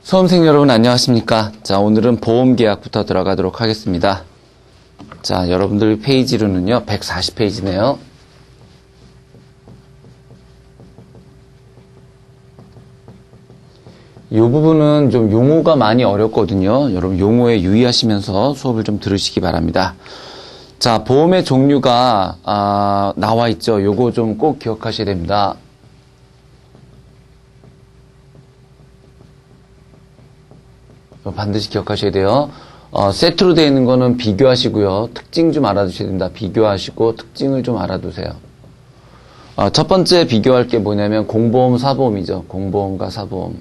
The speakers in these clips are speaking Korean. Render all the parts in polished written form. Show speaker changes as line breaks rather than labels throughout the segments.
수험생 여러분 안녕하십니까? 자, 오늘은 보험계약부터 들어가도록 하겠습니다. 자, 여러분들 페이지로는요, 140페이지네요. 이 부분은 좀 용어가 많이 어렵거든요. 여러분 용어에 유의하시면서 수업을 좀 들으시기 바랍니다. 자, 보험의 종류가 나와 있죠. 요거 좀 꼭 기억하셔야 됩니다. 반드시 기억하셔야 돼요. 세트로 되어 있는 거는 비교하시고요. 특징 좀 알아두셔야 됩니다. 비교하시고 특징을 좀 알아두세요. 첫 번째 비교할 게 뭐냐면 공보험, 사보험이죠. 공보험과 사보험.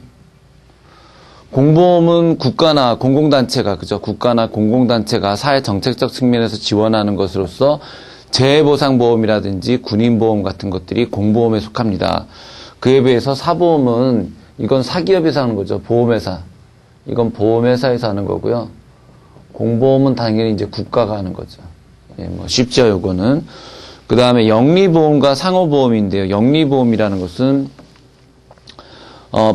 공보험은 국가나 공공단체가, 그죠? 국가나 공공단체가 사회 정책적 측면에서 지원하는 것으로서 재해보상보험이라든지 군인보험 같은 것들이 공보험에 속합니다. 그에 비해서 사보험은 이건 사기업에서 하는 거죠. 보험회사. 이건 보험회사에서 하는 거고요. 공보험은 당연히 이제 국가가 하는 거죠. 예, 뭐 쉽죠, 요거는. 그 다음에 영리보험과 상호보험인데요. 영리보험이라는 것은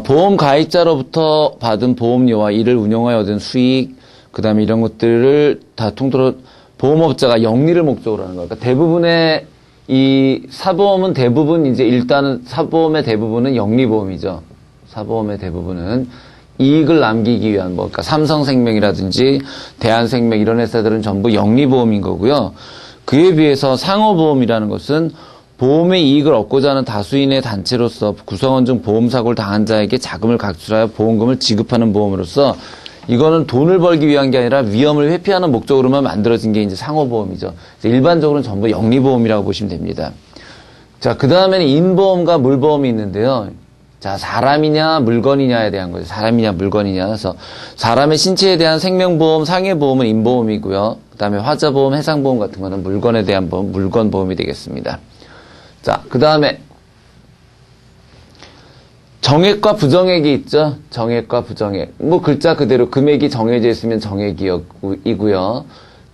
보험 가입자로부터 받은 보험료와 이를 운영하여 얻은 수익, 그 다음에 이런 것들을 다 통틀어 보험업자가 영리를 목적으로 하는 거예요. 그러니까 대부분의 이 사보험은 대부분 이제 일단은 사보험의 대부분은 영리보험이죠. 사보험의 대부분은 이익을 남기기 위한 그러니까 삼성생명이라든지 대한생명 이런 회사들은 전부 영리보험인 거고요. 그에 비해서 상호보험이라는 것은 보험의 이익을 얻고자 하는 다수인의 단체로서 구성원 중 보험사고를 당한 자에게 자금을 각출하여 보험금을 지급하는 보험으로서 이거는 돈을 벌기 위한 게 아니라 위험을 회피하는 목적으로만 만들어진 게 이제 상호보험이죠. 일반적으로는 전부 영리보험이라고 보시면 됩니다. 자, 그 다음에는 인보험과 물보험이 있는데요. 자, 사람이냐 물건이냐에 대한 거죠. 사람이냐 물건이냐. 그래서 사람의 신체에 대한 생명보험, 상해보험은 인보험이고요. 그 다음에 화자보험, 해상보험 같은 거는 물건에 대한 보험, 물건보험이 되겠습니다. 자, 그 다음에 정액과 부정액이 있죠. 정액과 부정액. 뭐 글자 그대로 금액이 정해져 있으면 정액이고요.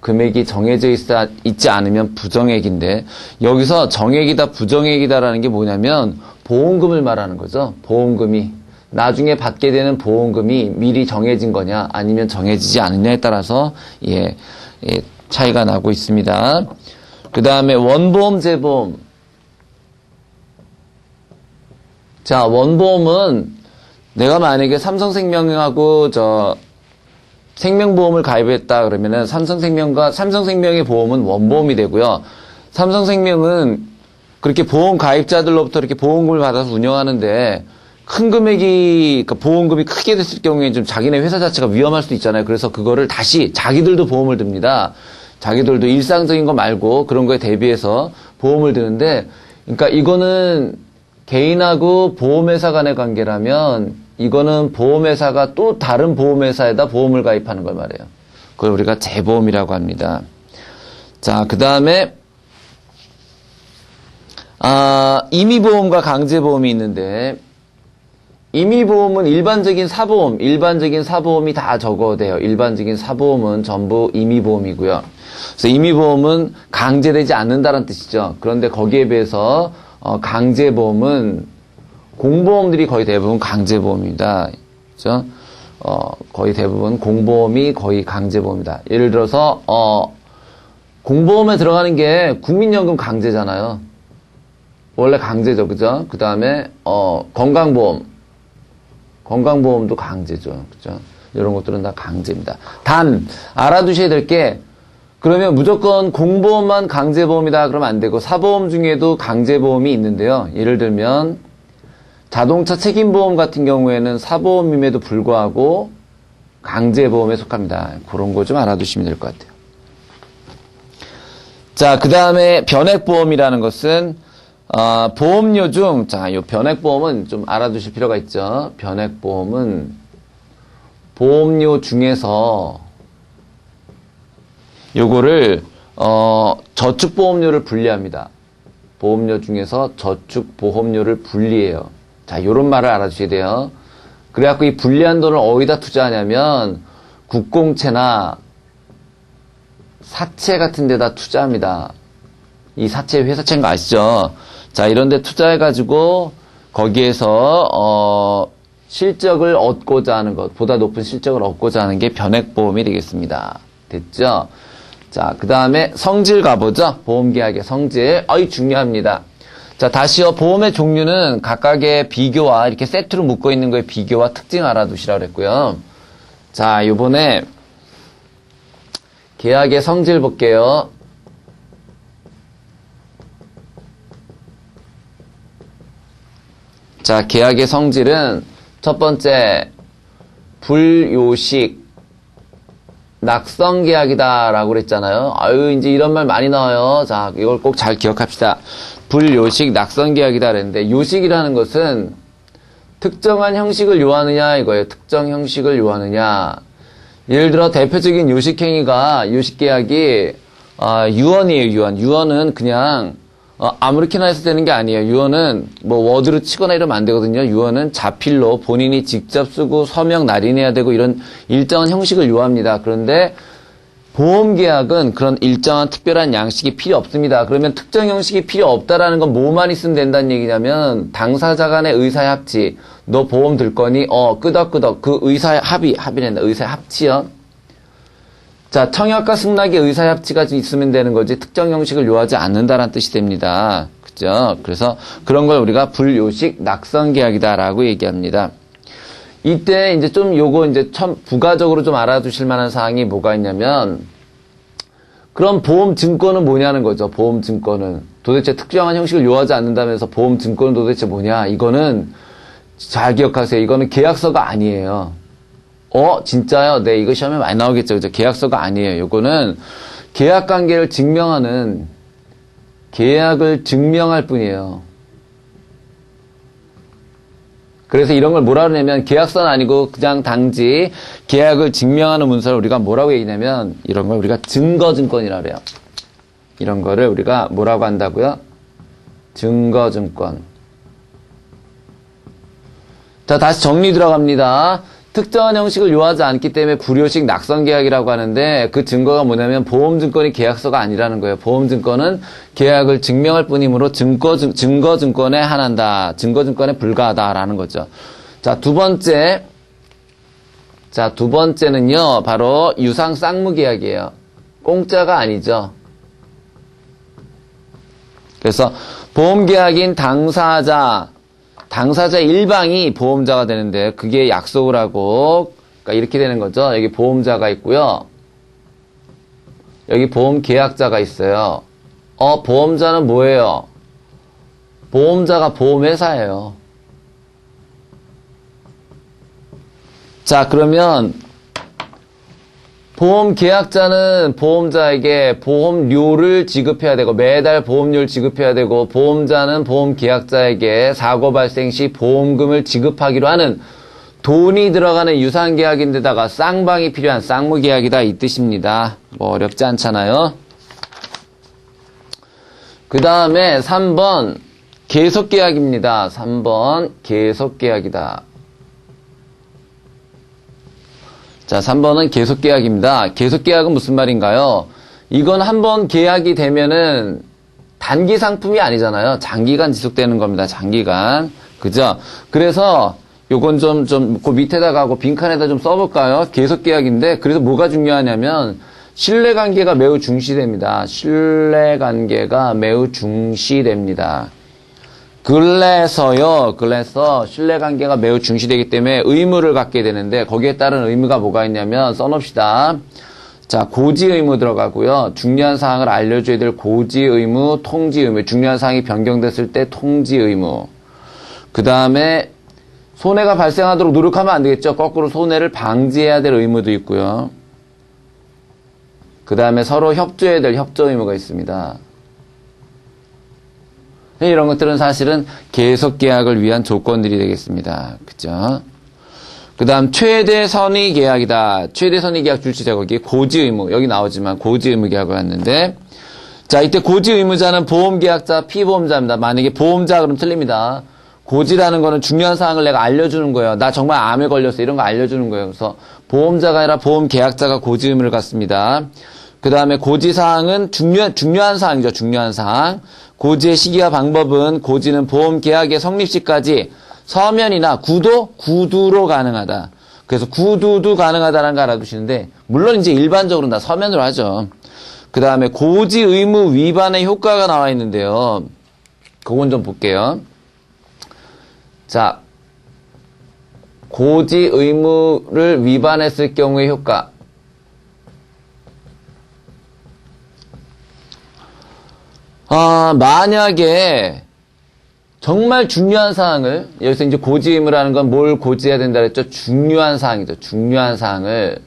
금액이 정해져 있지 않으면 부정액인데 여기서 정액이다 부정액이다라는 게 뭐냐면 보험금을 말하는 거죠. 보험금이 나중에 받게 되는 보험금이 미리 정해진 거냐 아니면 정해지지 않느냐에 따라서 차이가 나고 있습니다. 그 다음에 원보험, 재보험. 자, 원보험은 내가 만약에 삼성생명하고 생명보험을 가입했다 그러면은 삼성생명의 보험은 원보험이 되고요. 삼성생명은 그렇게 보험 가입자들로부터 이렇게 보험금을 받아서 운영하는데 큰 금액이, 그러니까 보험금이 크게 됐을 경우에 좀 자기네 회사 자체가 위험할 수도 있잖아요. 그래서 그거를 다시 자기들도 보험을 듭니다. 자기들도 일상적인 거 말고 그런 거에 대비해서 보험을 드는데, 그러니까 이거는 개인하고 보험회사 간의 관계라면 이거는 보험회사가 또 다른 보험회사에다 보험을 가입하는 걸 말해요. 그걸 우리가 재보험이라고 합니다. 자, 그 다음에 임의보험과 강제보험이 있는데 임의보험은 일반적인 사보험이 다 적어돼요. 일반적인 사보험은 전부 임의보험이고요. 그래서 임의보험은 강제되지 않는다는 뜻이죠. 그런데 거기에 비해서 강제보험은 공보험들이 거의 대부분 강제보험입니다. 그죠? 거의 대부분 공보험이 거의 강제보험이다. 예를 들어서 공보험에 들어가는 게 국민연금 강제잖아요. 원래 강제죠, 그죠? 그 다음에 건강보험도 강제죠, 그죠? 이런 것들은 다 강제입니다. 단 알아두셔야 될 게 그러면 무조건 공보험만 강제보험이다 그러면 안 되고 사보험 중에도 강제보험이 있는데요. 예를 들면 자동차 책임보험 같은 경우에는 사보험임에도 불구하고 강제보험에 속합니다. 그런 거 좀 알아두시면 될 것 같아요. 자, 그 다음에 변액보험이라는 것은 보험료 중, 자, 요 변액보험은 좀 알아두실 필요가 있죠. 변액보험은 보험료 중에서 요거를 저축보험료를 분리합니다. 보험료 중에서 저축보험료를 분리해요. 자, 요런 말을 알아주셔야 돼요. 그래갖고 이 분리한 돈을 어디다 투자하냐면 국공채나 사채 같은 데다 투자합니다. 이 사채 회사채인 거 아시죠? 자, 이런 데 투자해가지고 거기에서 실적을 얻고자 하는 것, 보다 높은 실적을 얻고자 하는 게 변액보험이 되겠습니다. 됐죠? 자, 그 다음에 성질 가보죠. 보험계약의 성질. 어이, 중요합니다. 자, 다시요. 보험의 종류는 각각의 비교와 이렇게 세트로 묶어 있는 거에 비교와 특징 알아두시라고 그랬고요. 자, 요번에 계약의 성질 볼게요. 자, 계약의 성질은 첫 번째, 불요식, 낙성계약이다라고 그랬잖아요. 아유, 이제 이런 말 많이 나와요. 자, 이걸 꼭 잘 기억합시다. 불요식, 낙성계약이다 그랬는데, 요식이라는 것은 특정한 형식을 요하느냐 이거예요. 특정 형식을 요하느냐. 예를 들어 대표적인 요식행위가, 요식계약이 유언이에요. 유언. 유언은 그냥 아무렇게나 해서 되는 게 아니에요. 유언은 뭐 워드로 치거나 이러면 안 되거든요. 유언은 자필로 본인이 직접 쓰고 서명 날인해야 되고 이런 일정한 형식을 요합니다. 그런데 보험계약은 그런 일정한 특별한 양식이 필요 없습니다. 그러면 특정 형식이 필요 없다라는 건 뭐만 있으면 된다는 얘기냐면 당사자 간의 의사의 합치. 너 보험 들 거니? 끄덕끄덕. 그 의사의 합의된다. 의사의 합치요. 자, 청약과 승낙의 의사의 합치가 있으면 되는 거지 특정 형식을 요하지 않는다라는 뜻이 됩니다. 그죠? 그래서 그런 걸 우리가 불요식 낙성계약이다라고 얘기합니다. 이때 이제 좀 요거 이제 부가적으로 좀 알아두실 만한 사항이 뭐가 있냐면 그럼 보험 증권은 뭐냐는 거죠. 보험 증권은 도대체 특정한 형식을 요하지 않는다면서 보험 증권은 도대체 뭐냐? 이거는 잘 기억하세요. 이거는 계약서가 아니에요. 진짜요? 네, 이거 시험에 많이 나오겠죠. 그죠? 계약서가 아니에요. 요거는 계약 관계를 증명하는, 계약을 증명할 뿐이에요. 그래서 이런 걸 뭐라 그러냐면, 계약서는 아니고 그냥 단지 계약을 증명하는 문서를 우리가 뭐라고 얘기냐면, 이런 걸 우리가 증거증권이라고 그래요. 이런 거를 우리가 뭐라고 한다고요? 증거증권. 자, 다시 정리 들어갑니다. 특정한 형식을 요하지 않기 때문에 불요식 낙성계약이라고 하는데 그 증거가 뭐냐면 보험증권이 계약서가 아니라는 거예요. 보험증권은 계약을 증명할 뿐이므로 증거증권에 한한다. 증거증권에 불과하다라는 거죠. 자, 두 번째는요. 바로 유상 쌍무계약이에요. 공짜가 아니죠. 그래서 보험계약인 당사자 일방이 보험자가 되는데 그게 약속을 하고 그러니까 이렇게 되는 거죠. 여기 보험자가 있고요. 여기 보험계약자가 있어요. 보험자는 뭐예요? 보험자가 보험회사예요. 자, 그러면 보험계약자는 보험자에게 보험료를 지급해야 되고 매달 보험료를 지급해야 되고 보험자는 보험계약자에게 사고 발생 시 보험금을 지급하기로 하는 돈이 들어가는 유상계약인데다가 쌍방이 필요한 쌍무계약이다 이 뜻입니다. 뭐 어렵지 않잖아요. 그 다음에 3번 계속계약입니다. 3번 계속계약이다. 자, 3번은 계속계약입니다. 계속계약은 무슨 말인가요? 이건 한번 계약이 되면은 단기 상품이 아니잖아요. 장기간 지속되는 겁니다. 장기간. 그죠? 그래서 요건 그 밑에다가 하고 빈칸에다 좀 써볼까요? 계속계약인데, 그래서 뭐가 중요하냐면, 신뢰관계가 매우 중시됩니다. 신뢰관계가 매우 중시됩니다. 그래서 신뢰관계가 매우 중시되기 때문에 의무를 갖게 되는데 거기에 따른 의무가 뭐가 있냐면 써놓읍시다. 자, 고지의무 들어가고요. 중요한 사항을 알려줘야 될 고지의무, 통지의무. 중요한 사항이 변경됐을 때 통지의무. 그 다음에 손해가 발생하도록 노력하면 안 되겠죠. 거꾸로 손해를 방지해야 될 의무도 있고요. 그 다음에 서로 협조해야 될 협조 의무가 있습니다. 이런 것들은 사실은 계속 계약을 위한 조건들이 되겠습니다. 그죠? 그 다음, 최대 선의 계약이다. 최대 선의 계약 줄치자 거기 고지 의무. 여기 나오지만 고지 의무 계약을 했는데, 자, 이때 고지 의무자는 보험계약자, 피보험자입니다. 만약에 보험자 그럼 틀립니다. 고지라는 거는 중요한 사항을 내가 알려주는 거예요. 나 정말 암에 걸렸어. 이런 거 알려주는 거예요. 그래서 보험자가 아니라 보험계약자가 고지 의무를 갖습니다. 그 다음에 고지사항은 중요한 사항이죠. 중요한 사항. 고지의 시기와 방법은 고지는 보험계약의 성립 시까지 서면이나 구두로 가능하다. 그래서 구두도 가능하다는 거 알아두시는데, 물론 이제 일반적으로는 다 서면으로 하죠. 그 다음에 고지 의무 위반의 효과가 나와 있는데요. 그건 좀 볼게요. 자, 고지 의무를 위반했을 경우의 효과. 만약에 정말 중요한 사항을, 여기서 이제 고지 의무라는 건 뭘 고지해야 된다 그랬죠? 중요한 사항이죠. 중요한 사항을.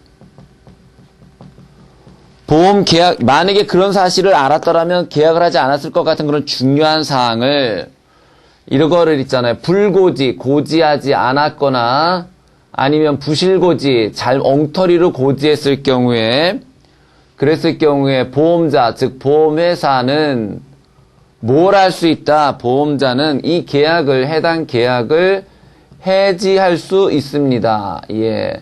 보험 계약, 만약에 그런 사실을 알았더라면 계약을 하지 않았을 것 같은 그런 중요한 사항을, 이런 거를 있잖아요. 불고지, 고지하지 않았거나, 아니면 부실고지, 엉터리로 고지했을 경우에, 그랬을 경우에 보험자, 즉 보험회사는 뭘 할 수 있다? 보험자는 이 계약을, 해당 계약을 해지할 수 있습니다. 예.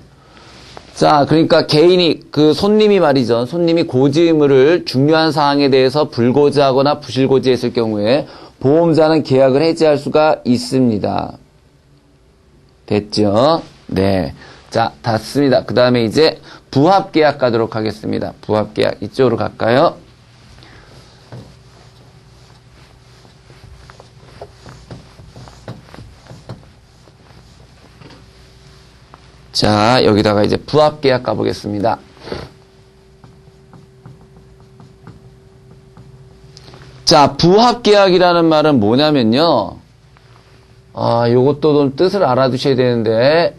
자, 그러니까 개인이, 손님이 말이죠. 손님이 고지 의무를 중요한 사항에 대해서 불고지하거나 부실고지했을 경우에 보험자는 계약을 해지할 수가 있습니다. 됐죠? 네. 자, 닫습니다. 그 다음에 이제 부합계약 가도록 하겠습니다. 부합계약. 이쪽으로 갈까요? 자, 여기다가 이제 부합계약 가보겠습니다. 자, 부합계약이라는 말은 뭐냐면요. 요것도 좀 뜻을 알아두셔야 되는데,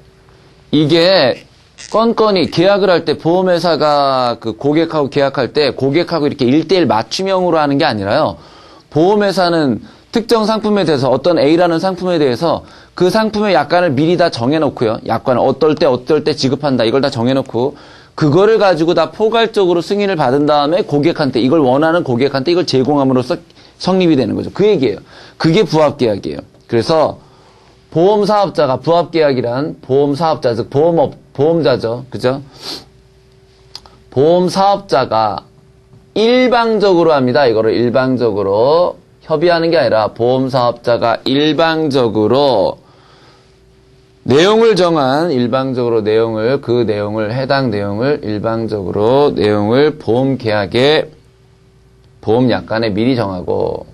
이게 건건이 계약을 할 때 보험회사가 고객하고 계약할 때 고객하고 이렇게 1대1 맞춤형으로 하는 게 아니라요. 보험회사는 특정 상품에 대해서 어떤 A라는 상품에 대해서 그 상품의 약관을 미리 다 정해놓고요. 약관을 어떨 때 지급한다. 이걸 다 정해놓고 그거를 가지고 다 포괄적으로 승인을 받은 다음에 고객한테 이걸 원하는 고객한테 이걸 제공함으로써 성립이 되는 거죠. 그 얘기예요. 그게 부합계약이에요. 그래서 보험사업자가 부합계약이란 보험사업자 즉 보험자죠. 그죠? 보험사업자가 일방적으로 합니다. 이거를 일방적으로 협의하는 게 아니라 보험사업자가 일방적으로 내용을 정한 일방적으로 해당 내용을 일방적으로 내용을 보험계약에 보험약관에 미리 정하고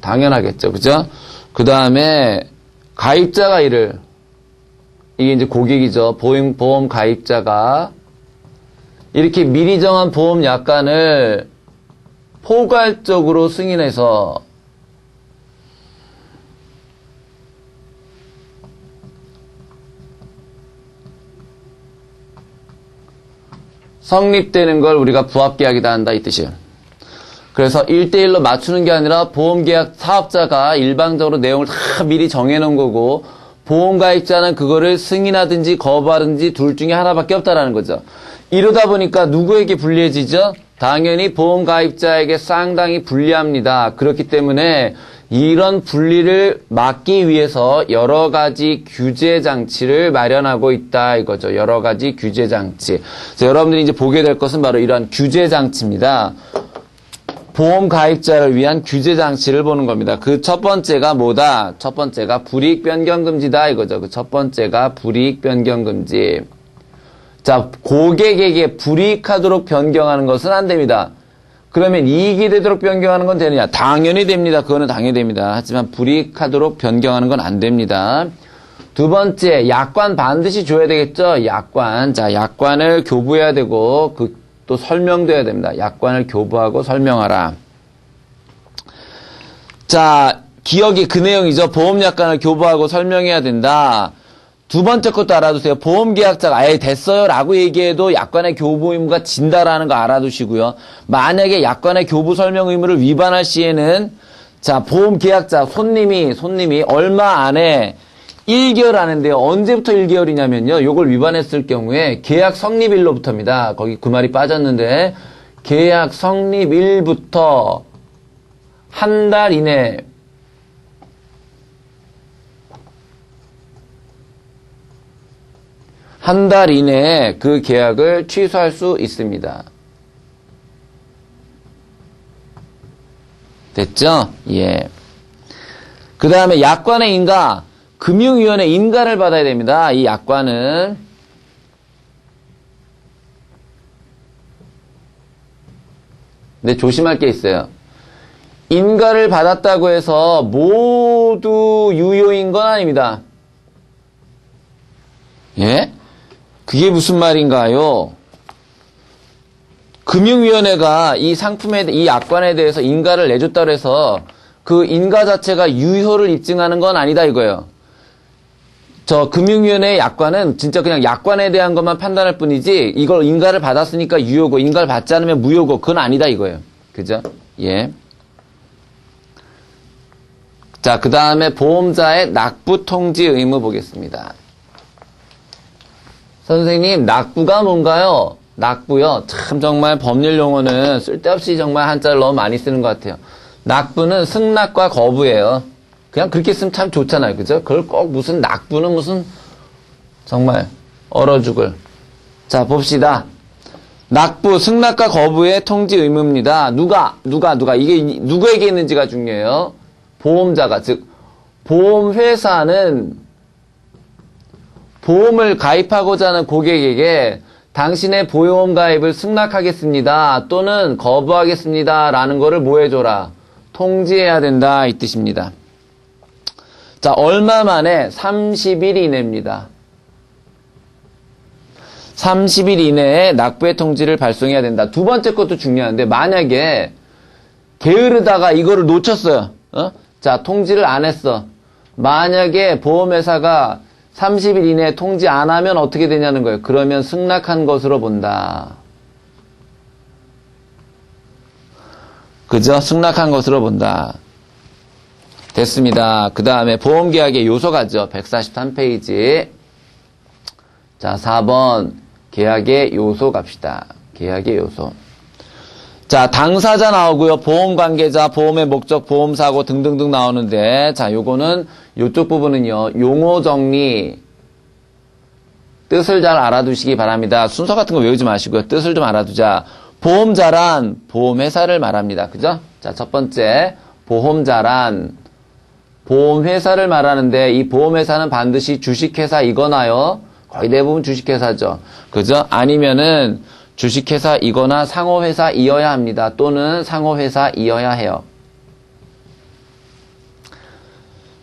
당연하겠죠. 그죠? 그 다음에 가입자가 이게 이제 고객이죠. 보험 가입자가 이렇게 미리 정한 보험 약관을 포괄적으로 승인해서 성립되는 걸 우리가 부합계약이다 한다 이 뜻이에요. 그래서 1대1로 맞추는 게 아니라 보험계약 사업자가 일방적으로 내용을 다 미리 정해놓은 거고 보험가입자는 그거를 승인하든지 거부하든지 둘 중에 하나밖에 없다라는 거죠. 이러다 보니까 누구에게 불리해지죠? 당연히 보험가입자에게 상당히 불리합니다. 그렇기 때문에 이런 분리를 막기 위해서 여러 가지 규제 장치를 마련하고 있다 이거죠. 여러 가지 규제 장치. 그래서 여러분들이 이제 보게 될 것은 바로 이러한 규제 장치입니다. 보험 가입자를 위한 규제 장치를 보는 겁니다. 그 첫 번째가 뭐다? 첫 번째가 불이익 변경 금지다 이거죠. 그 첫 번째가 불이익 변경 금지. 자, 고객에게 불이익하도록 변경하는 것은 안 됩니다. 그러면 이익이 되도록 변경하는 건 되느냐? 당연히 됩니다. 그거는 당연히 됩니다. 하지만 불이익하도록 변경하는 건 안 됩니다. 두 번째, 약관 반드시 줘야 되겠죠? 약관. 자, 약관을 교부해야 되고 또 설명돼야 됩니다. 약관을 교부하고 설명하라. 자, 기억이 그 내용이죠. 보험약관을 교부하고 설명해야 된다. 두 번째 것도 알아두세요. 보험계약자가 아예 됐어요 라고 얘기해도 약관의 교부 의무가 진다라는 거 알아두시고요. 만약에 약관의 교부 설명 의무를 위반할 시에는 자, 보험계약자 손님이 얼마 안에 1개월 안인데요. 언제부터 1개월이냐면요. 요걸 위반했을 경우에 계약 성립일로부터입니다. 거기 그 말이 빠졌는데 계약 성립일부터 한 달 이내 한 달 이내에 그 계약을 취소할 수 있습니다. 됐죠? 예. 그 다음에 약관의 인가, 금융위원회 인가를 받아야 됩니다. 이 약관은. 근데 조심할 게 있어요. 인가를 받았다고 해서 모두 유효인 건 아닙니다. 예? 그게 무슨 말인가요? 금융위원회가 이 상품에, 이 약관에 대해서 인가를 내줬다고 해서 그 인가 자체가 유효를 입증하는 건 아니다 이거예요. 저 금융위원회의 약관은 진짜 그냥 약관에 대한 것만 판단할 뿐이지 이걸 인가를 받았으니까 유효고 인가를 받지 않으면 무효고 그건 아니다 이거예요. 그죠? 예. 자, 그 다음에 보험자의 납부 통지 의무 보겠습니다. 선생님, 납부가 뭔가요? 납부요. 참 정말 법률 용어는 쓸데없이 정말 한자를 너무 많이 쓰는 것 같아요. 납부는 승낙과 거부예요. 그냥 그렇게 쓰면 참 좋잖아요. 그죠? 그걸 꼭 무슨 납부는 무슨 정말 얼어 죽을. 자, 봅시다. 납부, 승낙과 거부의 통지 의무입니다. 누가. 이게 누구에게 있는지가 중요해요. 보험자가, 즉, 보험회사는 보험을 가입하고자 하는 고객에게 당신의 보험 가입을 승낙하겠습니다. 또는 거부하겠습니다. 라는 거를 뭐 해줘라? 통지해야 된다. 이 뜻입니다. 자, 얼마 만에? 30일 이내입니다. 30일 이내에 납부의 통지를 발송해야 된다. 두 번째 것도 중요한데, 만약에 게으르다가 이거를 놓쳤어요. 자, 통지를 안 했어. 만약에 보험회사가 30일 이내에 통지 안 하면 어떻게 되냐는 거예요. 그러면 승낙한 것으로 본다. 그죠? 승낙한 것으로 본다. 됐습니다. 그 다음에 보험계약의 요소 가죠. 143페이지. 자, 4번. 계약의 요소 갑시다. 계약의 요소. 자, 당사자 나오고요. 보험 관계자, 보험의 목적, 보험 사고 등등등 나오는데, 자, 요거는, 요쪽 부분은요, 용어 정리, 뜻을 잘 알아두시기 바랍니다. 순서 같은 거 외우지 마시고요. 뜻을 좀 알아두자. 보험자란 보험회사를 말합니다. 그죠? 자, 첫 번째, 보험자란 보험회사를 말하는데, 이 보험회사는 반드시 주식회사이거나요, 거의 대부분 주식회사죠. 그죠? 아니면은, 주식회사이거나 상호회사이어야 합니다. 또는 상호회사이어야 해요.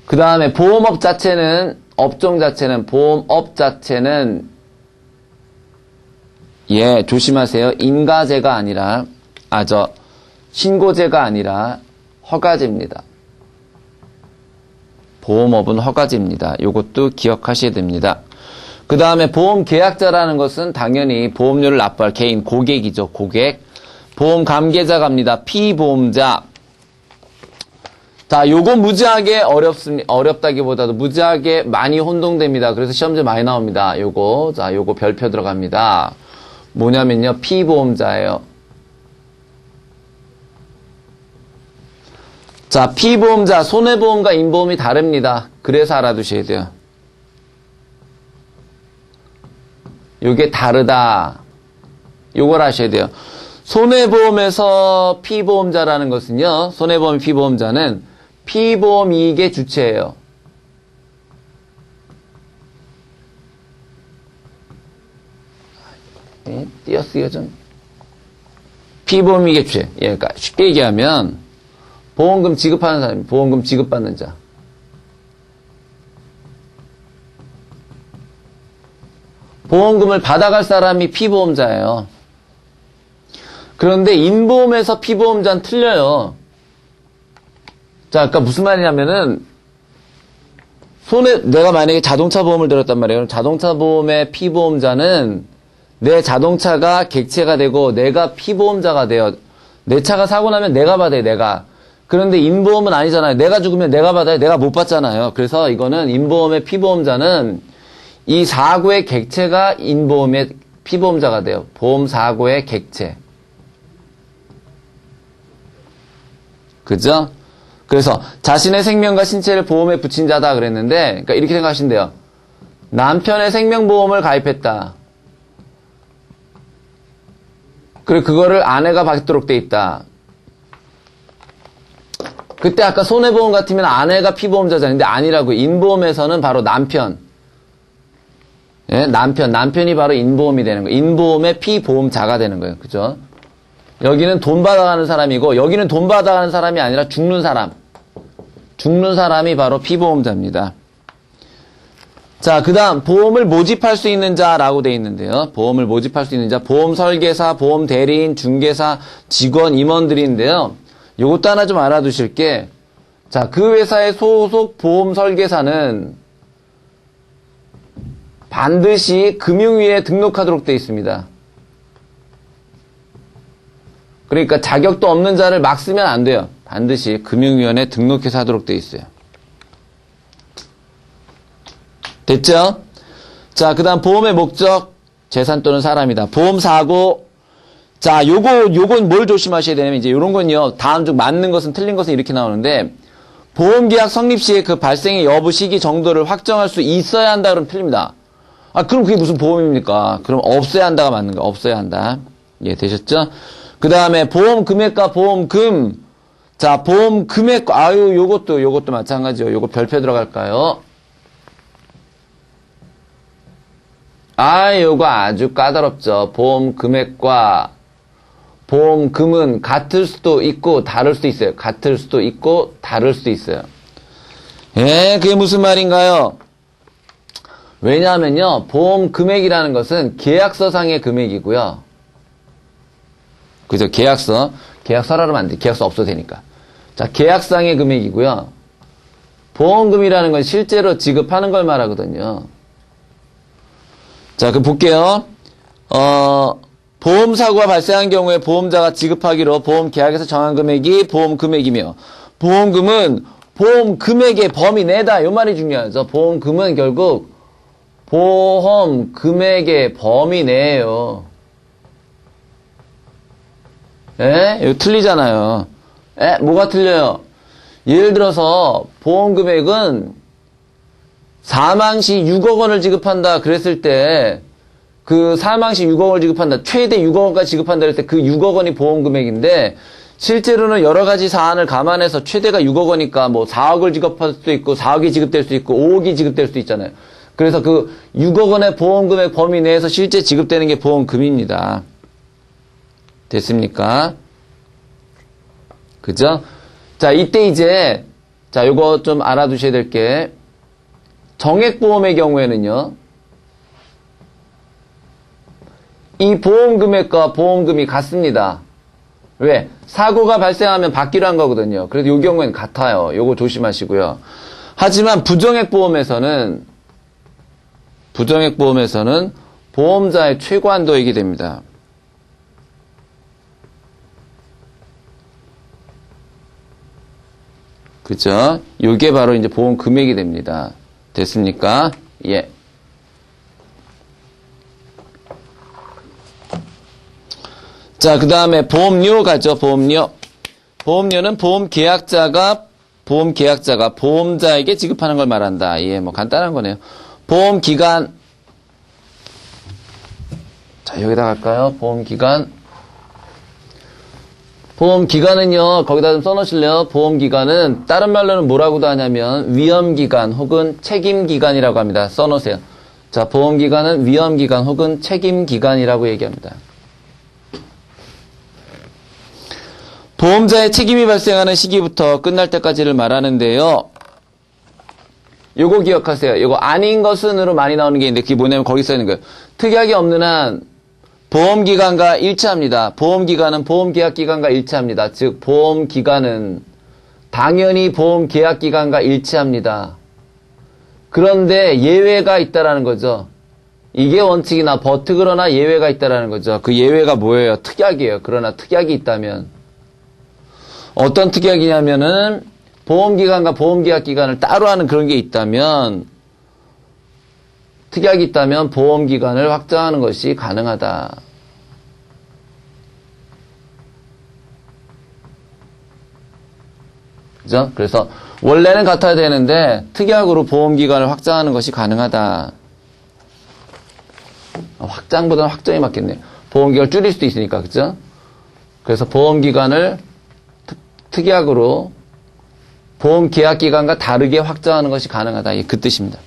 그 다음에 보험업 자체는, 업종 자체는, 보험업 자체는, 예, 조심하세요. 인가제가 아니라, 신고제가 아니라 허가제입니다. 보험업은 허가제입니다. 요것도 기억하셔야 됩니다. 그 다음에 보험 계약자라는 것은 당연히 보험료를 납부할 개인, 고객이죠. 고객. 보험 감계자 갑니다. 피보험자. 자, 요거 무지하게 어렵다기보다도 무지하게 많이 혼동됩니다. 그래서 시험제 많이 나옵니다. 요거. 자, 요거 별표 들어갑니다. 뭐냐면요. 피보험자예요. 자, 피보험자, 손해보험과 인보험이 다릅니다. 그래서 알아두셔야 돼요. 요게 다르다. 요걸 아셔야 돼요. 손해보험에서 피보험자라는 것은요, 손해보험 피보험자는 피보험 이익의 주체예요. 띄어쓰기가 좀. 피보험 이익의 주체. 예, 그러니까 쉽게 얘기하면, 보험금 지급하는 사람이 보험금 지급받는 자. 보험금을 받아갈 사람이 피보험자예요. 그런데 인보험에서 피보험자는 틀려요. 자, 그러니까 무슨 말이냐면은 내가 만약에 자동차 보험을 들었단 말이에요. 그럼 자동차 보험의 피보험자는 내 자동차가 객체가 되고 내가 피보험자가 돼요. 내 차가 사고 나면 내가 받아요, 내가. 그런데 인보험은 아니잖아요. 내가 죽으면 내가 받아요. 내가 못 받잖아요. 그래서 이거는 인보험의 피보험자는 이 사고의 객체가 인보험의 피보험자가 돼요. 보험 사고의 객체. 그죠? 그래서 자신의 생명과 신체를 보험에 붙인 자다 그랬는데, 그러니까 이렇게 생각하시면 돼요. 남편의 생명보험을 가입했다. 그리고 그거를 아내가 받도록 돼 있다. 그때 아까 손해보험 같으면 아내가 피보험자잖아요. 근데 아니라고. 인보험에서는 바로 남편. 예, 남편이 바로 인보험이 되는 거예요. 인보험의 피보험자가 되는 거예요. 그죠? 여기는 돈 받아가는 사람이고, 여기는 돈 받아가는 사람이 아니라 죽는 사람. 죽는 사람이 바로 피보험자입니다. 자, 그 다음, 보험을 모집할 수 있는 자라고 되어 있는데요. 보험을 모집할 수 있는 자, 보험 설계사, 보험 대리인, 중개사, 직원, 임원들인데요. 요것도 하나 좀 알아두실 게, 자, 그 회사의 소속 보험 설계사는 반드시 금융위에 등록하도록 되어 있습니다. 그러니까 자격도 없는 자를 막 쓰면 안 돼요. 반드시 금융위원회에 등록해서 하도록 되어 있어요. 됐죠? 자, 그 다음 보험의 목적, 재산 또는 사람이다. 보험 사고. 자, 요건 뭘 조심하셔야 되냐면, 이제 요런 건요, 다음 중 맞는 것은 틀린 것은 이렇게 나오는데, 보험계약 성립 시에 그 발생의 여부 시기 정도를 확정할 수 있어야 한다 그러면 틀립니다. 아, 그럼 그게 무슨 보험입니까? 그럼 없어야 한다가 맞는 거. 없어야 한다. 예, 되셨죠? 그 다음에 보험 금액과 보험금. 자, 보험 금액과, 요것도 마찬가지요. 요거 별표 들어갈까요? 요거 아주 까다롭죠. 보험 금액과 보험금은 같을 수도 있고 다를 수도 있어요. 같을 수도 있고 다를 수도 있어요. 예, 그게 무슨 말인가요? 왜냐하면요, 보험 금액이라는 것은 계약서상의 금액이고요. 그죠? 계약서라면 안 돼. 계약서 없어도 되니까. 자, 계약상의 금액이고요. 보험금이라는 건 실제로 지급하는 걸 말하거든요. 자, 그럼 볼게요. 보험사고가 발생한 경우에 보험자가 지급하기로 보험 계약에서 정한 금액이 보험 금액이며, 보험금은 보험 금액의 범위 내다. 요 말이 중요하죠. 보험금은 결국 보험 금액의 범위 내예요. 예? 이거 틀리잖아요. 예? 뭐가 틀려요? 예를 들어서 보험 금액은 사망 시 6억 원을 지급한다 그랬을 때, 그 사망 시 6억 원을 지급한다, 최대 6억 원까지 지급한다 그랬을 때 그 6억 원이 보험 금액인데, 실제로는 여러 가지 사안을 감안해서 최대가 6억 원이니까 뭐 4억을 지급할 수도 있고 4억이 지급될 수도 있고 5억이 지급될 수도 있잖아요. 그래서 그 6억 원의 보험 금액 범위 내에서 실제 지급되는 게 보험금입니다. 됐습니까? 그죠? 자, 이때 이제, 자, 요거 좀 알아두셔야 될 게, 정액보험의 경우에는요, 이 보험금액과 보험금이 같습니다. 왜? 사고가 발생하면 받기로 한 거거든요. 그래서 이 경우에는 같아요. 요거 조심하시고요. 하지만 부정액보험에서는 보험자의 최고 한도액이 됩니다. 그죠? 요게 바로 이제 보험 금액이 됩니다. 됐습니까? 예. 자, 그 다음에 보험료 가죠, 보험료. 보험료는 보험계약자가 보험자에게 지급하는 걸 말한다. 예, 뭐 간단한 거네요. 보험기간. 자, 여기다 갈까요? 보험기간은요, 거기다 좀 써놓으실래요? 보험기간은 다른 말로는 뭐라고도 하냐면 위험기간 혹은 책임기간이라고 합니다. 써놓으세요. 자, 보험기간은 위험기간 혹은 책임기간이라고 얘기합니다. 보험자의 책임이 발생하는 시기부터 끝날 때까지를 말하는데요. 요거 기억하세요. 요거 아닌 것은으로 많이 나오는 게 있는데 그게 뭐냐면 거기 써 있는 거예요. 특약이 없는 한 보험기간과 일치합니다. 보험기간은 보험계약기간과 일치합니다. 즉 보험기간은 당연히 보험계약기간과 일치합니다. 그런데 예외가 있다라는 거죠. 이게 원칙이나 버트그러나 예외가 있다라는 거죠. 그 예외가 뭐예요? 특약이에요. 그러나 특약이 있다면 어떤 특약이냐면은 보험기간과 보험계약기간을 따로 하는 그런 게 있다면 특약이 있다면 보험기간을 확장하는 것이 가능하다. 그죠? 그래서 원래는 같아야 되는데 특약으로 보험기간을 확장하는 것이 가능하다. 확장보다는 확정이 맞겠네요. 보험기간을 줄일 수도 있으니까. 그죠? 그래서 보험기간을 특약으로 보험 계약 기간과 다르게 확정하는 것이 가능하다. 그 뜻입니다.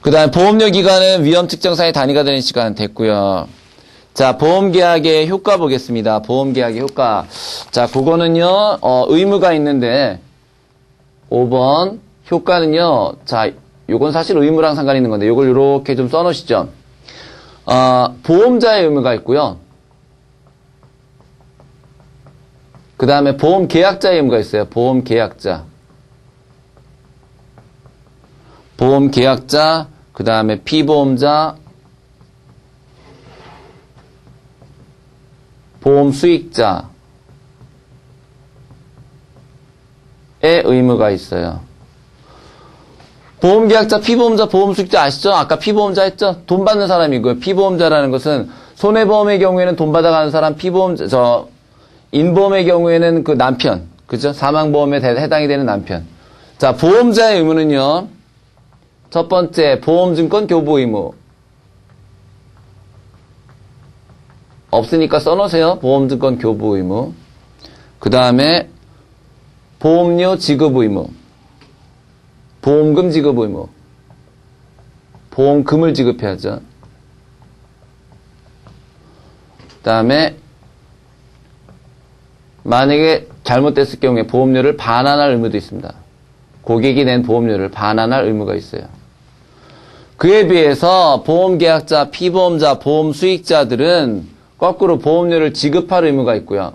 그 다음에 보험료 기간은 위험 측정사의 단위가 되는 시간 됐고요. 자, 보험 계약의 효과 보겠습니다. 보험 계약의 효과. 자, 그거는요, 의무가 있는데, 5번, 효과는요, 자, 요건 사실 의무랑 상관이 있는 건데, 요걸 요렇게 좀 써놓으시죠. 보험자의 의무가 있고요. 그 다음에 보험 계약자의 의무가 있어요. 보험 계약자. 보험 계약자, 그 다음에 피보험자, 보험 수익자의 의무가 있어요. 보험계약자, 피보험자, 보험수익자 아시죠? 아까 피보험자 했죠? 돈 받는 사람이고요. 피보험자라는 것은 손해보험의 경우에는 돈 받아가는 사람, 피보험자, 인보험의 경우에는 그 남편, 그죠? 사망보험에 해당이 되는 남편. 자, 보험자의 의무는요. 첫 번째, 보험증권 교부 의무. 없으니까 써놓으세요. 보험증권 교부 의무. 그 다음에 보험료 지급 의무. 보험금 지급 의무. 보험금을 지급해야죠. 그 다음에 만약에 잘못됐을 경우에 보험료를 반환할 의무도 있습니다. 고객이 낸 보험료를 반환할 의무가 있어요. 그에 비해서 보험계약자, 피보험자, 보험수익자들은 거꾸로 보험료를 지급할 의무가 있고요.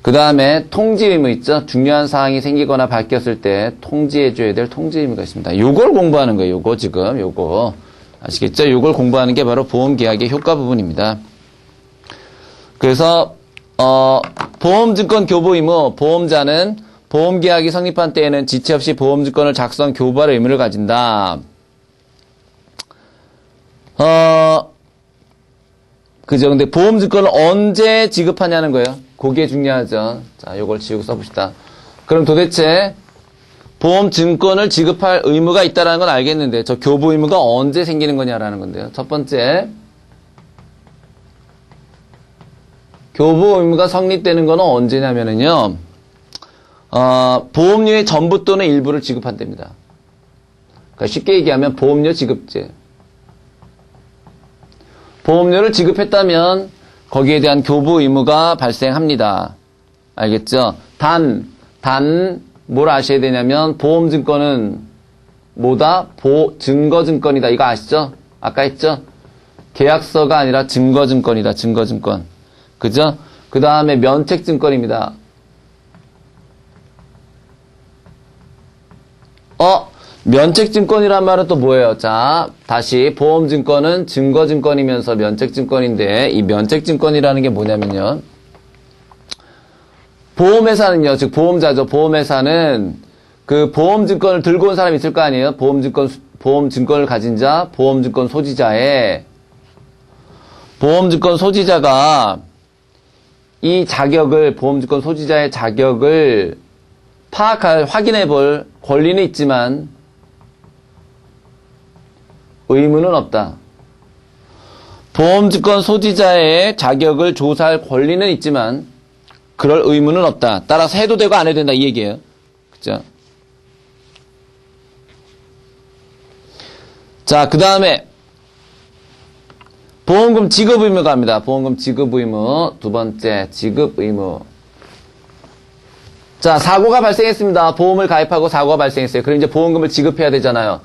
그 다음에 통지 의무 있죠? 중요한 사항이 생기거나 밝혔을 때 통지해줘야 될 통지 의무가 있습니다. 요걸 공부하는 거예요. 요거 지금 요거 아시겠죠? 요걸 공부하는 게 바로 보험계약의 효과 부분입니다. 그래서 보험증권 교부 의무, 보험자는 보험계약이 성립한 때에는 지체 없이 보험증권을 작성, 교부할 의무를 가진다. 그죠? 근데 보험증권을 언제 지급하냐는 거예요. 그게 중요하죠. 자, 요걸 지우고 써봅시다. 그럼 도대체 보험증권을 지급할 의무가 있다는 건 알겠는데, 저 교부 의무가 언제 생기는 거냐라는 건데요. 첫 번째, 교부 의무가 성립되는 건 언제냐면은요, 보험료의 전부 또는 일부를 지급한답니다. 그러니까 쉽게 얘기하면 보험료 지급제. 보험료를 지급했다면 거기에 대한 교부 의무가 발생합니다. 알겠죠? 뭘 아셔야 되냐면 보험증권은 뭐다? 증거증권이다. 이거 아시죠? 아까 했죠? 계약서가 아니라 증거증권이다. 증거증권. 그죠? 그 다음에 면책증권입니다. 면책증권이란 말은 또 뭐예요? 자, 다시 보험증권은 증거증권이면서 면책증권인데 이 면책증권이라는 게 뭐냐면요. 보험회사는요, 즉 보험자죠. 보험회사는 그 보험증권을 들고 온 사람이 있을 거 아니에요? 보험증권을 가진 자, 보험증권 소지자의 보험증권 소지자가 이 자격을, 보험증권 소지자의 자격을 확인해 볼 권리는 있지만 의무는 없다. 보험증권 소지자의 자격을 조사할 권리는 있지만 그럴 의무는 없다. 따라서 해도 되고 안 해도 된다 이 얘기예요. 그죠? 자, 그 다음에 보험금 지급 의무가 갑니다. 보험금 지급 의무. 두 번째, 지급 의무. 자, 사고가 발생했습니다. 보험을 가입하고 사고가 발생했어요. 그럼 이제 보험금을 지급해야 되잖아요.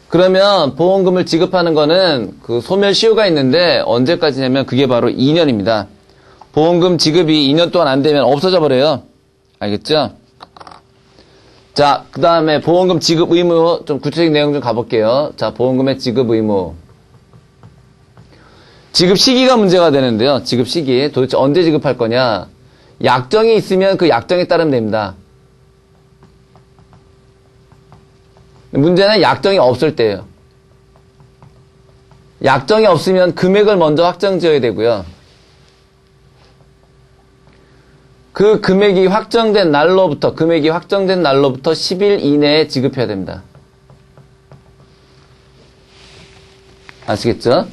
그러면 보험금을 지급하는 거는 그 소멸시효가 있는데 언제까지냐면 그게 바로 2년입니다. 보험금 지급이 2년 동안 안 되면 없어져 버려요. 알겠죠? 자, 그 다음에 보험금 지급 의무 좀 구체적인 내용 좀 가볼게요. 자, 보험금의 지급 의무. 지급 시기가 문제가 되는데요. 지급 시기. 도대체 언제 지급할 거냐? 약정이 있으면 그 약정에 따르면 됩니다. 문제는 약정이 없을 때예요. 약정이 없으면 금액을 먼저 확정 지어야 되고요. 그 금액이 확정된 날로부터 10일 이내에 지급해야 됩니다. 아시겠죠?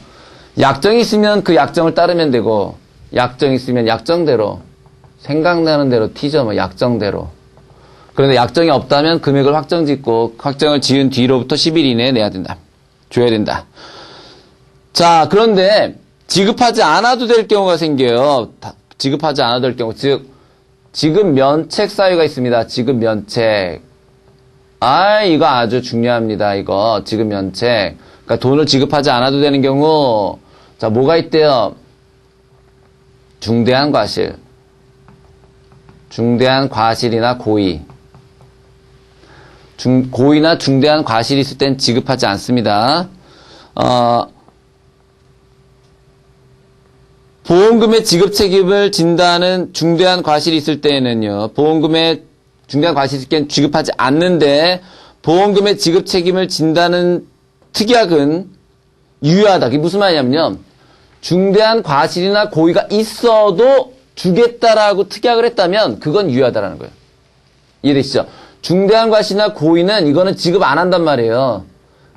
약정이 있으면 그 약정을 따르면 되고 약정 있으면 약정대로, 생각나는 대로 티죠, 뭐, 약정대로. 그런데 약정이 없다면 금액을 확정 짓고, 확정을 지은 뒤로부터 10일 이내에 내야 된다. 줘야 된다. 자, 그런데, 지급하지 않아도 될 경우가 생겨요. 지급하지 않아도 될 경우, 즉, 지급 면책 사유가 있습니다. 지급 면책. 이거 아주 중요합니다. 이거 지급 면책. 그러니까 돈을 지급하지 않아도 되는 경우, 자, 뭐가 있대요? 중대한 과실. 중대한 과실이나 고의. 고의나 중대한 과실이 있을 땐 지급하지 않습니다. 보험금의 지급 책임을 진다는 중대한 과실이 있을 때에는요, 보험금의 중대한 과실이 있을 때는 지급하지 않는데, 보험금의 지급 책임을 진다는 특약은 유효하다. 그게 무슨 말이냐면요, 중대한 과실이나 고의가 있어도 주겠다라고 특약을 했다면, 그건 유효하다라는 거예요. 이해되시죠? 중대한 과실이나 고의는 이거는 지급 안 한단 말이에요.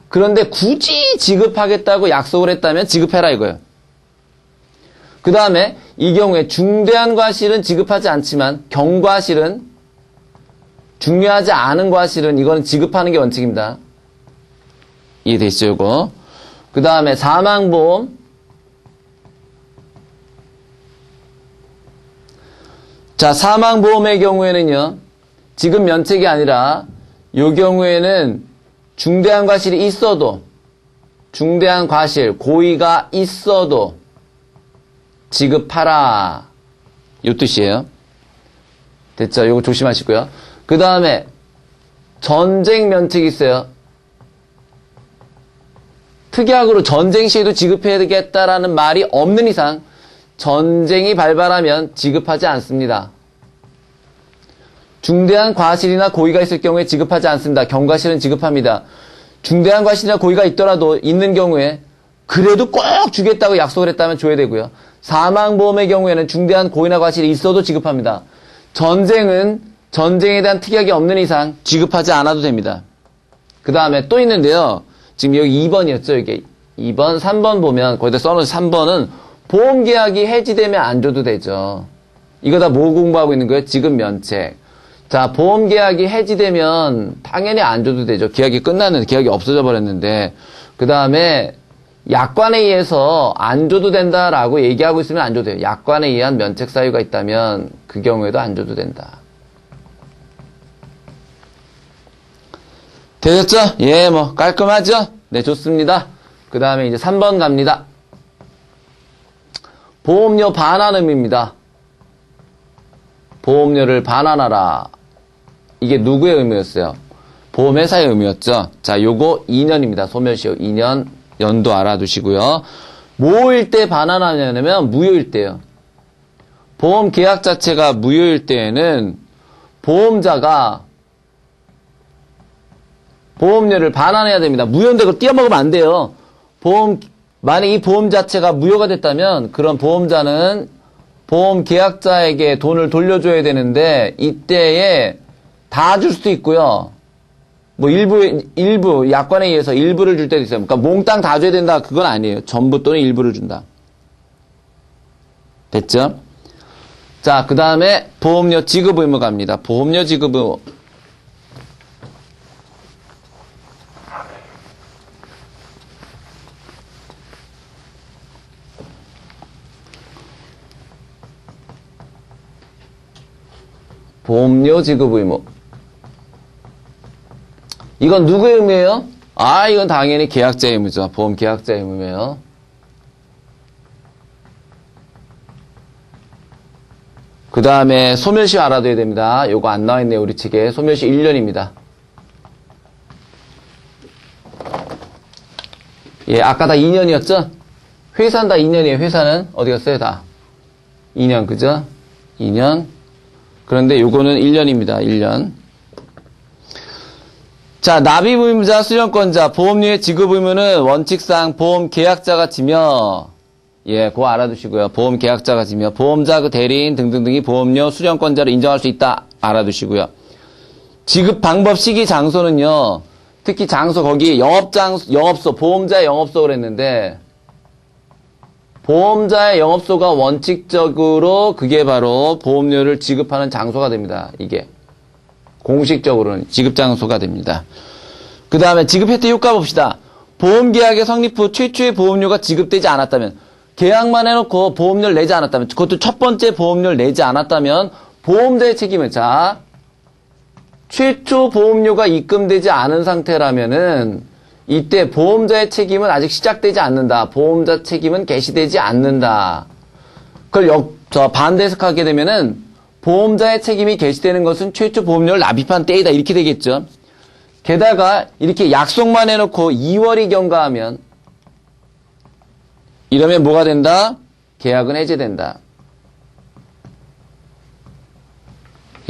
그런데 굳이 지급하겠다고 약속을 했다면 지급해라 이거예요. 그 다음에 이 경우에 중대한 과실은 지급하지 않지만 경과실은, 중요하지 않은 과실은 이거는 지급하는 게 원칙입니다. 이해되시죠, 이거? 그 다음에 사망보험. 자, 사망보험의 경우에는요, 지급 면책이 아니라 이 경우에는 중대한 과실이 있어도, 중대한 과실, 고의가 있어도 지급하라. 이 뜻이에요. 됐죠? 이거 조심하시고요. 그 다음에 전쟁 면책이 있어요. 특약으로 전쟁 시에도 지급해야겠다라는 말이 없는 이상 전쟁이 발발하면 지급하지 않습니다. 중대한 과실이나 고의가 있을 경우에 지급하지 않습니다. 경과실은 지급합니다. 중대한 과실이나 고의가 있더라도 있는 경우에 그래도 꼭 주겠다고 약속을 했다면 줘야 되고요. 사망보험의 경우에는 중대한 고의나 과실이 있어도 지급합니다. 전쟁은 전쟁에 대한 특약이 없는 이상 지급하지 않아도 됩니다. 그 다음에 또 있는데요. 지금 여기 2번이었죠. 이게 2번, 3번 보면 거기다 써놓은 3번은 보험계약이 해지되면 안 줘도 되죠. 이거 다 뭐 공부하고 있는 거예요? 지급 면책. 자, 보험계약이 해지되면 당연히 안 줘도 되죠. 계약이 끝났는데, 계약이 없어져 버렸는데. 그 다음에 약관에 의해서 안 줘도 된다라고 얘기하고 있으면 안 줘도 돼요. 약관에 의한 면책 사유가 있다면 그 경우에도 안 줘도 된다. 되셨죠? 예, 뭐 깔끔하죠? 네, 좋습니다. 그 다음에 이제 3번 갑니다. 보험료 반환음입니다. 보험료를 반환하라. 이게 누구의 의무였어요? 보험회사의 의무였죠. 자, 요거 2년입니다. 소멸시효 2년 연도 알아두시고요. 뭐일 때 반환하냐면 무효일 때요. 보험 계약 자체가 무효일 때에는 보험자가 보험료를 반환해야 됩니다. 무효인데 그걸 띄어먹으면 안 돼요. 만약 이 보험 자체가 무효가 됐다면 그런 보험자는 보험 계약자에게 돈을 돌려줘야 되는데 이때에 다 줄 수도 있고요. 뭐 일부 약관에 의해서 일부를 줄 때도 있어요. 그러니까 몽땅 다 줘야 된다. 그건 아니에요. 전부 또는 일부를 준다. 됐죠? 자, 그 다음에 보험료 지급 의무 갑니다. 보험료 지급 의무. 보험료 지급 의무. 이건 누구의 의무예요? 이건 당연히 계약자의 의무죠. 보험 계약자의 의무예요. 그 다음에 소멸시효 알아둬야 됩니다. 요거 안 나와있네요. 우리 책에. 소멸시효 1년입니다. 예, 아까 다 2년이었죠? 회사는 다 2년이에요. 회사는 어디 갔어요? 다 2년, 그죠? 2년. 그런데 요거는 1년입니다. 1년. 자, 납입 의무자, 수령권자, 보험료의 지급 의무는 원칙상 보험 계약자가 지며, 예, 그거 알아두시고요. 보험 계약자가 지며, 보험자, 그 대리인 등등등이 보험료 수령권자로 인정할 수 있다. 알아두시고요. 지급 방법, 시기, 장소는요, 특히 장소, 거기 영업소, 보험자 영업소 그랬는데, 보험자의 영업소가 원칙적으로 그게 바로 보험료를 지급하는 장소가 됩니다. 이게. 공식적으로는 지급 장소가 됩니다. 그 다음에 지급 혜택 효과 봅시다. 보험계약의 성립 후 최초의 보험료가 지급되지 않았다면, 계약만 해놓고 보험료를 내지 않았다면, 그것도 첫 번째 보험료를 내지 않았다면 보험자의 책임은, 자, 최초 보험료가 입금되지 않은 상태라면은 이때 보험자의 책임은 아직 시작되지 않는다. 보험자 책임은 개시되지 않는다. 그걸 반대 해석하게 되면은 보험자의 책임이 개시되는 것은 최초 보험료를 납입한 때이다. 이렇게 되겠죠. 게다가 이렇게 약속만 해놓고 2월이 경과하면 이러면 뭐가 된다? 계약은 해제된다.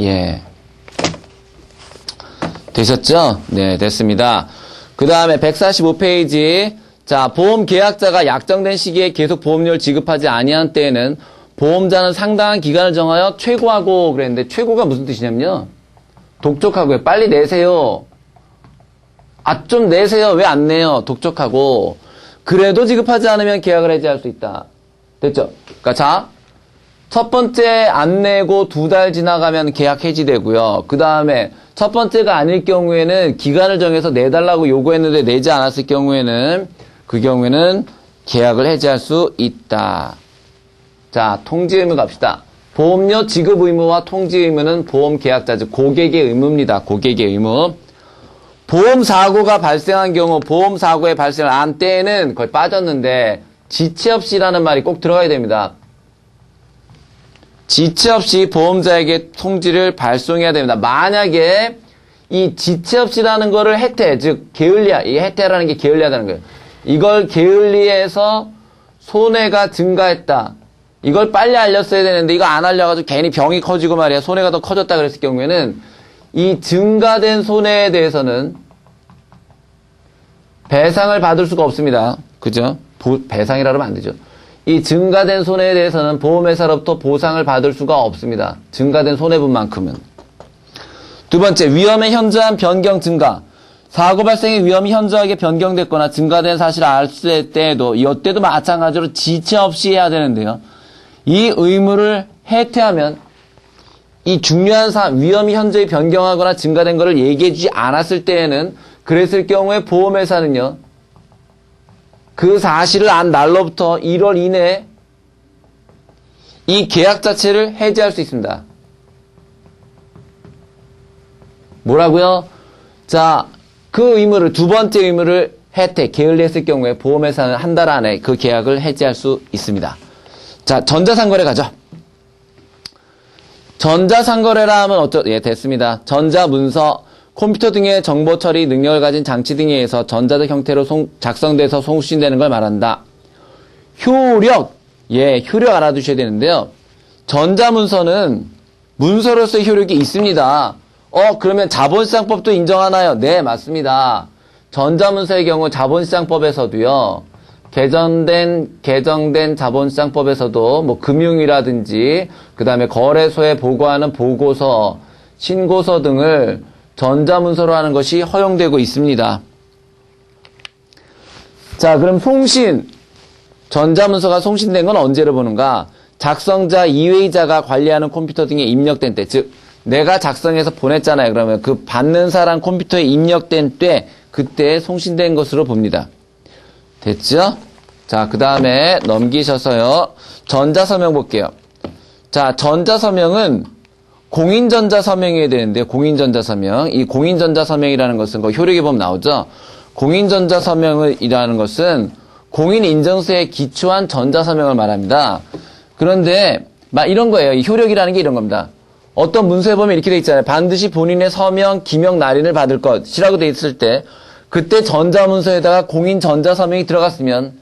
예. 되셨죠? 네, 됐습니다. 그 다음에 145페이지. 자, 보험 계약자가 약정된 시기에 계속 보험료를 지급하지 아니한 때에는 보험자는 상당한 기간을 정하여 최고하고 그랬는데, 최고가 무슨 뜻이냐면요. 독촉하고요. 빨리 내세요. 좀 내세요. 왜 안 내요? 독촉하고. 그래도 지급하지 않으면 계약을 해지할 수 있다. 됐죠? 그러니까 자, 첫 번째 안 내고 2달 지나가면 계약 해지되고요. 그 다음에 첫 번째가 아닐 경우에는 기간을 정해서 내달라고 요구했는데 내지 않았을 경우에는 그 경우에는 계약을 해지할 수 있다. 자, 통지 의무 갑시다. 보험료 지급 의무와 통지 의무는 보험 계약자, 즉 고객의 의무입니다. 고객의 의무. 보험 사고가 발생한 경우 보험 사고의 발생을 안 때에는 거의 빠졌는데 지체 없이라는 말이 꼭 들어가야 됩니다. 지체 없이 보험자에게 통지를 발송해야 됩니다. 만약에 이 지체 없이라는 거를 해태, 즉 게을리하, 이 해태라는 게 게을리하다는 거예요. 이걸 게을리해서 손해가 증가했다. 이걸 빨리 알렸어야 되는데 이거 안 알려가지고 괜히 병이 커지고 말이야. 손해가 더 커졌다 그랬을 경우에는 이 증가된 손해에 대해서는 배상을 받을 수가 없습니다. 그죠? 배상이라 그러면 안 되죠. 이 증가된 손해에 대해서는 보험회사로부터 보상을 받을 수가 없습니다. 증가된 손해분만큼은. 두 번째, 위험의 현저한 변경 증가. 사고 발생의 위험이 현저하게 변경됐거나 증가된 사실을 알았을 때에도 이때도 마찬가지로 지체 없이 해야 되는데요. 이 의무를 해태하면 이 중요한 위험이 현저히 변경하거나 증가된 것을 얘기해 주지 않았을 때에는 그랬을 경우에 보험회사는요. 그 사실을 안 날로부터 1월 이내에 이 계약 자체를 해지할 수 있습니다. 뭐라고요? 자, 그 의무를, 두 번째 의무를 혜택, 게을리했을 경우에 보험회사는 한 달 안에 그 계약을 해지할 수 있습니다. 자, 전자상거래 가죠. 전자상거래라 하면 예, 됐습니다. 전자문서, 컴퓨터 등의 정보 처리 능력을 가진 장치 등에 의해서 전자적 형태로 작성돼서 송신되는 걸 말한다. 효력, 예, 효력 알아두셔야 되는데요. 전자문서는 문서로서의 효력이 있습니다. 그러면 자본시장법도 인정하나요? 네, 맞습니다. 전자문서의 경우 자본시장법에서도요. 개정된 자본시장법에서도 뭐 금융이라든지 그다음에 거래소에 보고하는 보고서, 신고서 등을 전자문서로 하는 것이 허용되고 있습니다. 자, 그럼 송신, 전자문서가 송신된 건 언제를 보는가? 작성자 이외의자가 관리하는 컴퓨터 등에 입력된 때, 즉 내가 작성해서 보냈잖아요. 그러면 그 받는 사람 컴퓨터에 입력된 때, 그때 송신된 것으로 봅니다. 됐죠? 자, 그 다음에 넘기셔서요. 전자서명 볼게요. 자, 전자서명은 공인전자서명이어야 되는데, 공인전자서명. 이 공인전자서명이라는 것은 그 효력에 보면 나오죠? 공인전자서명이라는 것은 공인인증서에 기초한 전자서명을 말합니다. 그런데, 막 이런 거예요. 이 효력이라는 게 이런 겁니다. 어떤 문서에 보면 이렇게 돼 있잖아요. 반드시 본인의 서명, 기명, 날인을 받을 것이라고 돼 있을 때, 그때 전자문서에다가 공인전자서명이 들어갔으면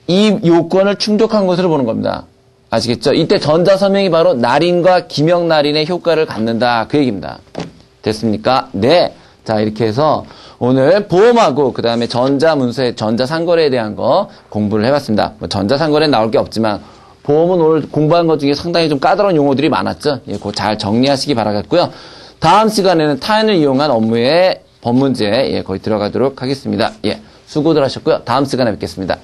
이 요건을 충족한 것으로 보는 겁니다. 아시겠죠? 이때 전자서명이 바로 날인과 기명 날인의 효과를 갖는다. 그 얘기입니다. 됐습니까? 네. 자, 이렇게 해서 오늘 보험하고 그 다음에 전자문서의 전자상거래에 대한 거 공부를 해봤습니다. 뭐 전자상거래는 나올 게 없지만 보험은 오늘 공부한 것 중에 상당히 좀 까다로운 용어들이 많았죠. 예, 그거 잘 정리하시기 바라겠고요. 다음 시간에는 타인을 이용한 업무의 법문제 거의 들어가도록 하겠습니다. 예, 수고들 하셨고요. 다음 시간에 뵙겠습니다.